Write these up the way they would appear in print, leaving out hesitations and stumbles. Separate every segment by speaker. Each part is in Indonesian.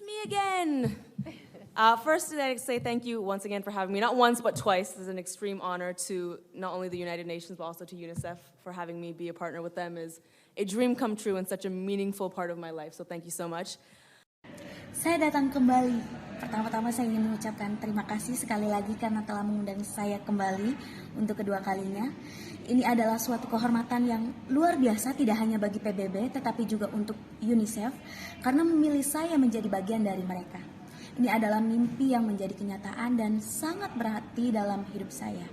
Speaker 1: me again. First, I'd say thank you once again for having me. Not once, but twice. It's an extreme honor to not only the United Nations, but also to UNICEF for having me be a partner with them. Is a dream come true and such a meaningful part of my life. So thank you so much.
Speaker 2: Saya datang kembali. Pertama-tama saya ingin mengucapkan terima kasih sekali lagi karena telah mengundang saya kembali untuk kedua kalinya. Ini adalah suatu kehormatan yang luar biasa tidak hanya bagi PBB tetapi juga untuk UNICEF karena memilih saya menjadi bagian dari mereka. Ini adalah mimpi yang menjadi kenyataan dan sangat berarti dalam hidup saya.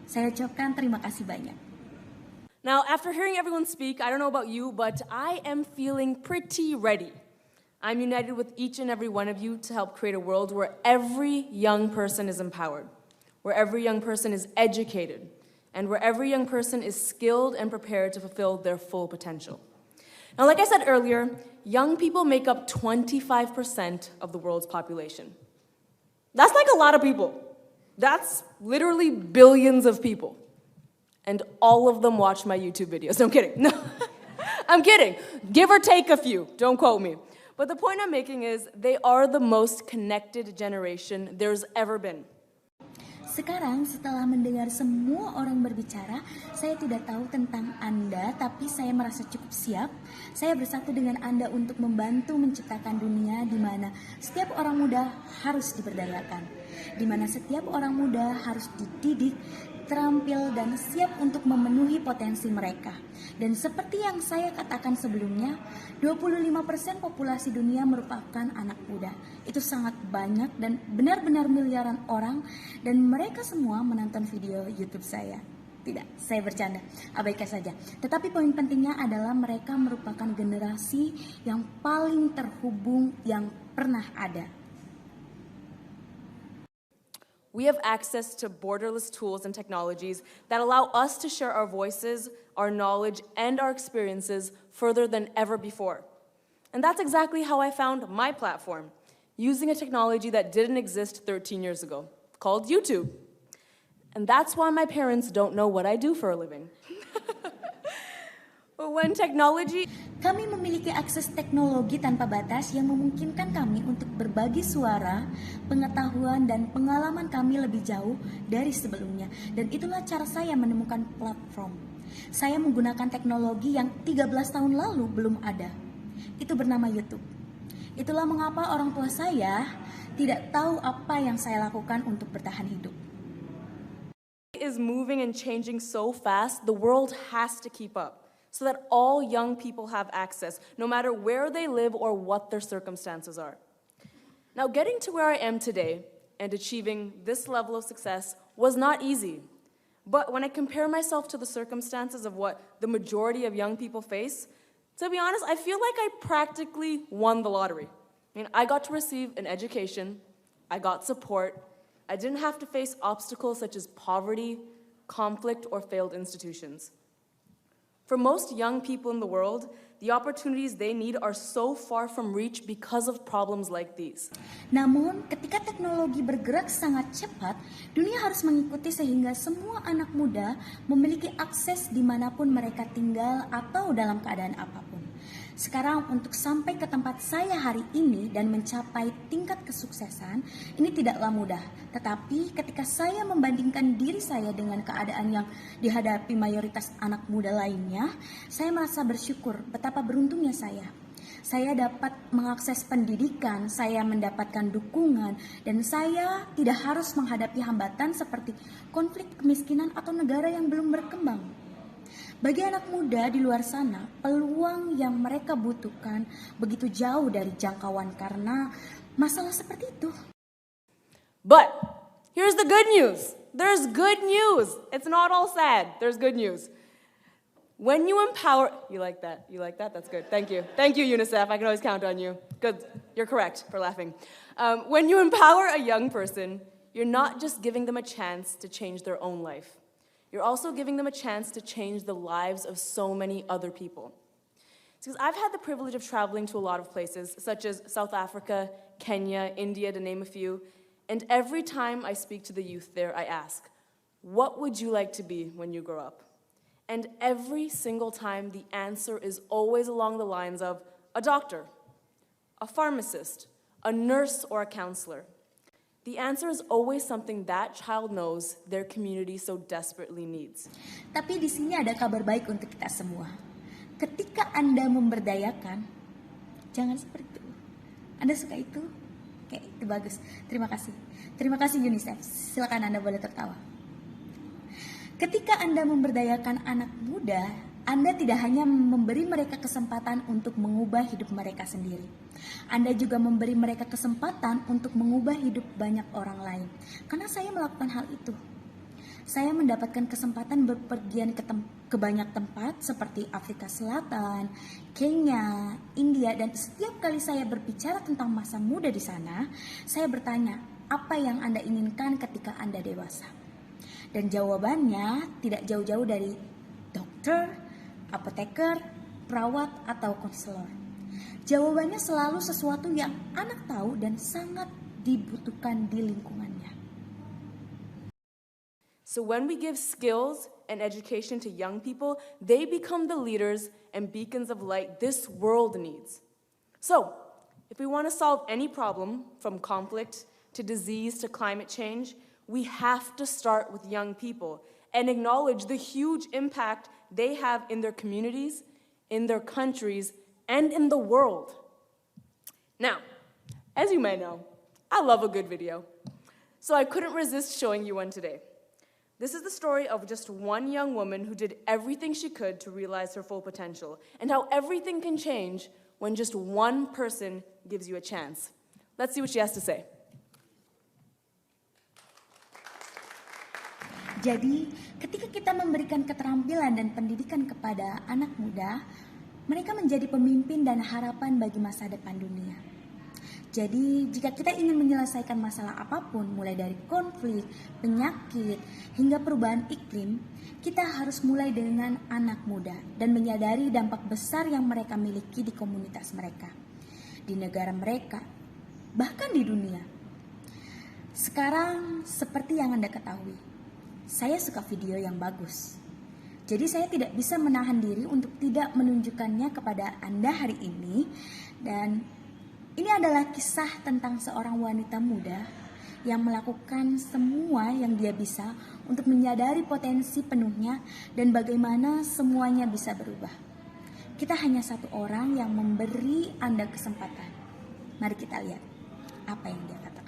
Speaker 2: Saya ucapkan terima kasih banyak.
Speaker 1: Now, after hearing everyone speak, I don't know about you, but I am feeling pretty ready. I'm united with each and every one of you to help create a world where every young person is empowered, where every young person is educated, and where every young person is skilled and prepared to fulfill their full potential. Now, like I said earlier, young people make up 25% of the world's population. That's like a lot of people. That's literally billions of people. And all of them watch my YouTube videos. No, I'm kidding. No, I'm kidding. Give or take a few. Don't quote me. But the point I'm making is they are the most connected generation there's ever been.
Speaker 2: Sekarang setelah mendengar semua orang berbicara, saya tidak tahu tentang Anda, tapi saya merasa cukup siap. Saya bersatu dengan Anda untuk membantu menciptakan dunia di mana setiap orang muda harus diberdayakan, di mana setiap orang muda harus dididik, terampil, dan siap untuk memenuhi potensi mereka. Dan seperti yang saya katakan sebelumnya, 25% populasi dunia merupakan anak muda. Itu sangat banyak dan benar-benar miliaran orang, dan mereka semua menonton video YouTube saya. Tidak, saya bercanda, abaikan saja. Tetapi poin pentingnya adalah mereka merupakan generasi yang paling terhubung yang pernah ada.
Speaker 1: We have access to borderless tools and technologies that allow us to share our voices, our knowledge, and our experiences further than ever before. And that's exactly how I found my platform, using a technology that didn't exist 13 years ago, called YouTube. And that's why my parents don't know what I do for a living. But when technology...
Speaker 2: Kami memiliki akses teknologi tanpa batas yang memungkinkan kami untuk berbagi suara, pengetahuan, dan pengalaman kami lebih jauh dari sebelumnya. Dan itulah cara saya menemukan platform. Saya menggunakan teknologi yang 13 tahun lalu belum ada. Itu bernama YouTube. Itulah mengapa orang tua saya tidak tahu apa yang saya lakukan untuk bertahan hidup.
Speaker 1: Is moving and changing so fast, the world has to keep up, so that all young people have access, no matter where they live or what their circumstances are. Now, getting to where I am today and achieving this level of success was not easy. But when I compare myself to the circumstances of what the majority of young people face, to be honest, I feel like I practically won the lottery. I mean, I got to receive an education, I got support, I didn't have to face obstacles such as poverty, conflict, or failed institutions. For most young people in the world, the opportunities they need are so far from reach because of problems like these.
Speaker 2: Namun, ketika teknologi bergerak sangat cepat, dunia harus mengikuti sehingga semua anak muda memiliki akses dimanapun mereka tinggal atau dalam keadaan apapun. Sekarang untuk sampai ke tempat saya hari ini dan mencapai tingkat kesuksesan, ini tidaklah mudah. Tetapi ketika saya membandingkan diri saya dengan keadaan yang dihadapi mayoritas anak muda lainnya, saya merasa bersyukur betapa beruntungnya saya. Saya dapat mengakses pendidikan, saya mendapatkan dukungan, dan saya tidak harus menghadapi hambatan seperti konflik kemiskinan atau negara yang belum berkembang. Bagi anak muda di luar sana, peluang yang mereka butuhkan begitu jauh dari jangkauan karena masalah seperti itu.
Speaker 1: But here's the good news. There's good news. It's not all sad. There's good news. When you empower, you like that? You like that? That's good. Thank you. Thank you, UNICEF. I can always count on you. Good. You're correct for laughing. When you empower a young person, you're not just giving them a chance to change their own life. You're also giving them a chance to change the lives of so many other people. Because I've had the privilege of traveling to a lot of places, such as South Africa, Kenya, India, to name a few, and every time I speak to the youth there, I ask, what would you like to be when you grow up? And every single time, the answer is always along the lines of a doctor, a pharmacist, a nurse, or a counselor? The answer is always something that child knows their community so desperately needs.
Speaker 2: Tapi di sini ada kabar baik untuk kita semua. Ketika Anda memberdayakan, jangan seperti itu. Anda suka itu? Oke, itu bagus. Terima kasih. Terima kasih UNICEF. Silakan Anda boleh tertawa. Ketika Anda memberdayakan anak muda, Anda tidak hanya memberi mereka kesempatan untuk mengubah hidup mereka sendiri. Anda juga memberi mereka kesempatan untuk mengubah hidup banyak orang lain. Karena saya melakukan hal itu. Saya mendapatkan kesempatan berpergian ke banyak tempat seperti Afrika Selatan, Kenya, India, dan setiap kali saya berbicara tentang masa muda di sana, saya bertanya, apa yang Anda inginkan ketika Anda dewasa? Dan jawabannya tidak jauh-jauh dari dokter, apoteker, perawat, atau konselor. Jawabannya selalu sesuatu yang anak tahu dan sangat dibutuhkan di lingkungannya.
Speaker 1: So when we give skills and education to young people, they become the leaders and beacons of light this world needs. So, if we want to solve any problem, from conflict to disease to climate change, we have to start with young people and acknowledge the huge impact they have in their communities, in their countries, and in the world. Now, as you may know, I love a good video, so I couldn't resist showing you one today. This is the story of just one young woman who did everything she could to realize her full potential, and how everything can change when just one person gives you a chance. Let's see what she has to say.
Speaker 2: Jadi, ketika kita memberikan keterampilan dan pendidikan kepada anak muda, mereka menjadi pemimpin dan harapan bagi masa depan dunia. Jadi, jika kita ingin menyelesaikan masalah apapun, mulai dari konflik, penyakit, hingga perubahan iklim, kita harus mulai dengan anak muda dan menyadari dampak besar yang mereka miliki di komunitas mereka, di negara mereka, bahkan di dunia. Sekarang, seperti yang Anda ketahui, saya suka video yang bagus. Jadi saya tidak bisa menahan diri untuk tidak menunjukkannya kepada Anda hari ini. Dan ini adalah kisah tentang seorang wanita muda yang melakukan semua yang dia bisa untuk menyadari potensi penuhnya dan bagaimana semuanya bisa berubah. Kita hanya satu orang yang memberi Anda kesempatan. Mari kita lihat apa yang dia katakan.